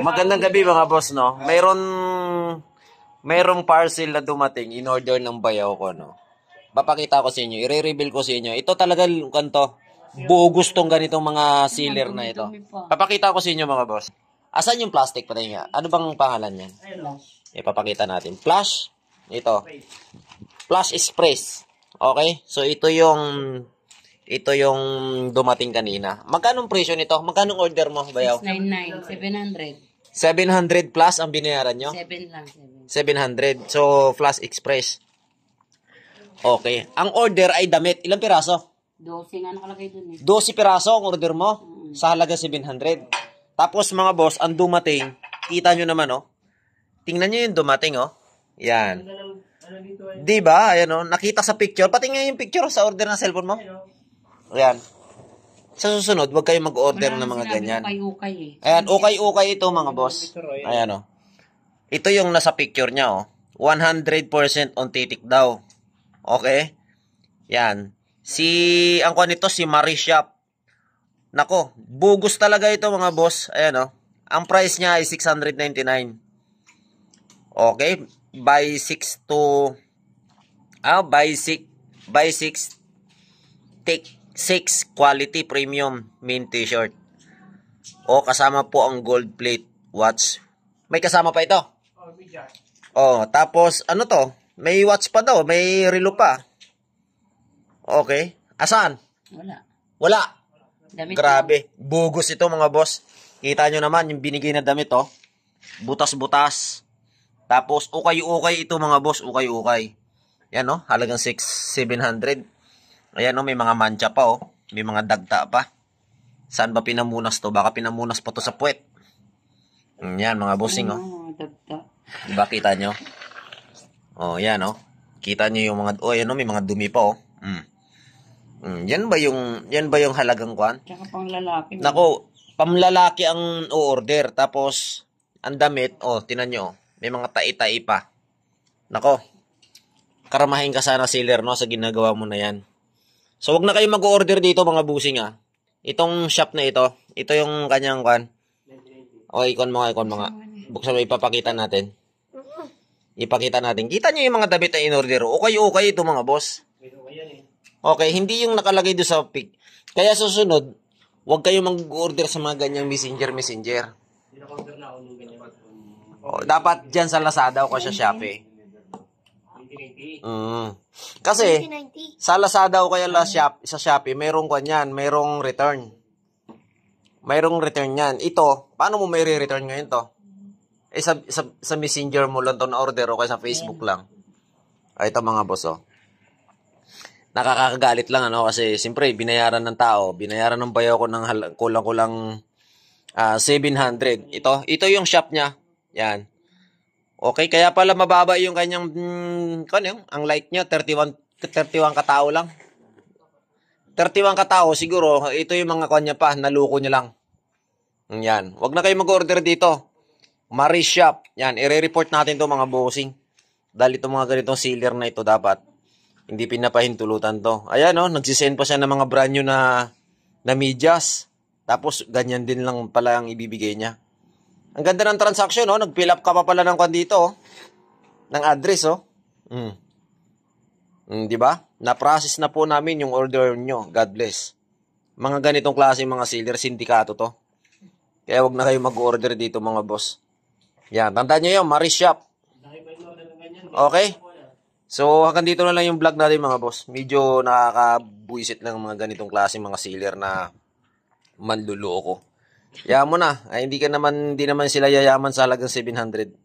Magandang gabi mga boss, no? Mayroong parcel na dumating in order ng bayaw ko, no? Papakita ko sa inyo, i-reveal ko sa inyo. Ito talaga kanto. Buo gustong ganitong mga sealer na ito. Papakita ko sa inyo mga boss. Asan yung plastic pa nga? Ano bang pangalan yan? Ipapakita natin. Flash. Ito. Flash Express. Okay? So ito yung dumating kanina. Magkano presyo nito? Magkano order mo, bayaw? 699, 700. 700 plus ang binayaran nyo? 7 lang, 700. So, Flash Express. Okay. Ang order ay damit. Ilang piraso? 12 nga nakalagay dun eh. 12 piraso ang order mo sa halaga 700. Tapos mga boss, ang dumating, kita nyo naman, oh. Tingnan nyo yung dumating, oh. Yan. Diba? Ayan, oh. Nakita sa picture. Pati nga yung picture sa order ng cellphone mo. Ayan. Sa susunod, huwag kayong mag-order ng mga ganyan. Ukay-ukay eh. Ayan, ukay-ukay ito mga boss. Ayan, oh. Ito yung nasa picture niya, oh. 100% on titik daw. Okay? Yan. Ang kuha nito, si Marie Shop. Nako, bugos talaga ito mga boss. Ayan, oh. Ang price niya ay 699. Okay? Buy 6 take 6 quality premium main t-shirt. O kasama po ang gold plate watch. May kasama pa ito. Oh, tapos ano to? May watch pa daw, may relo pa. Okay. Asan? Wala. Damit Grabe. Bugos ito mga boss. Kita nyo naman yung binigay na damit, oh. Butas-butas. Tapos ukay-ukay ito mga boss, ukay-ukay. Yan, oh, halagang 700. Ayan, oh, may mga mancha pa, oh. May mga dagta pa. Saan ba pinamunas to? Baka pinamunas pa to sa puwet. Yan, mga bossing, oh. Dagta. Diba, kita nyo? Oh, yan, oh. Kita nyo yung mga, oh, yan, oh, may mga dumi pa, oh. Yan ba yung halagang kwan? Tsaka pang lalaki. Nako, pamlalaki ang o-order. Tapos, ang damit, oh, tinan nyo, may mga tai-tai pa. Nako, karamahin ka sana sealer, no, sa ginagawa mo na yan. So, wag na kayo mag-order dito mga busing, ah. Itong shop na ito yung kanyang kwan. O, ikon mga. Buksan mo, ipapakita natin. Ipakita natin. Kita nyo yung mga damit na in-order. Okay ito mga boss. Okay, hindi yung nakalagay doon sa pic. Kaya susunod, wag kayo mag-order sa mga ganyang messenger. O, dapat dyan sa Lazada o sa Shopee. Kasi sa Lazada o kaya sa Shopee, mayroong kanyan, mayroong return. Mayroong return yan. Ito, paano mo may re-return ngayon to? Eh, sa Messenger mo lang to na order o kaya sa Facebook lang. Ay, ito mga boss, oh. Nakakagalit lang, ano, kasi siyempre, binayaran ng tao, binayaran ng bayaw ko ng kulang-kulang 700. Ito yung shop niya. Yan. Okay, kaya pala mababa yung kanyang, ang like niya, 31 katao lang. 31 katao, siguro, ito yung mga kanya pa, naluko niya lang. Yan. Wag na kayo mag-order dito. Marie Shop. Yan, i-report natin to mga bossing. Dahil itong mga ganitong sealer na ito dapat, hindi pinapahintulutan to. Ayan, oh, nagsisend pa siya ng mga brand new na medyas. Tapos, ganyan din lang pala ang ibibigay niya. Ang ganda ng transaction, oh. Nag-fill up ka pa pala ng kwan dito, oh. Ng address, oh. Diba? Na-process na po namin yung order nyo. God bless. Mga ganitong klase mga sealer, sindikato to. Kaya wag na kayo mag-order dito mga boss. Yan, tandaan nyo yun, Marie Shop. Okay? So, hanggang dito na lang yung vlog natin mga boss. Medyo nakakabuisit lang mga ganitong klase mga sealer na manluloko. Yaman mo na. Ay, hindi naman sila yayaman sa halagang 700.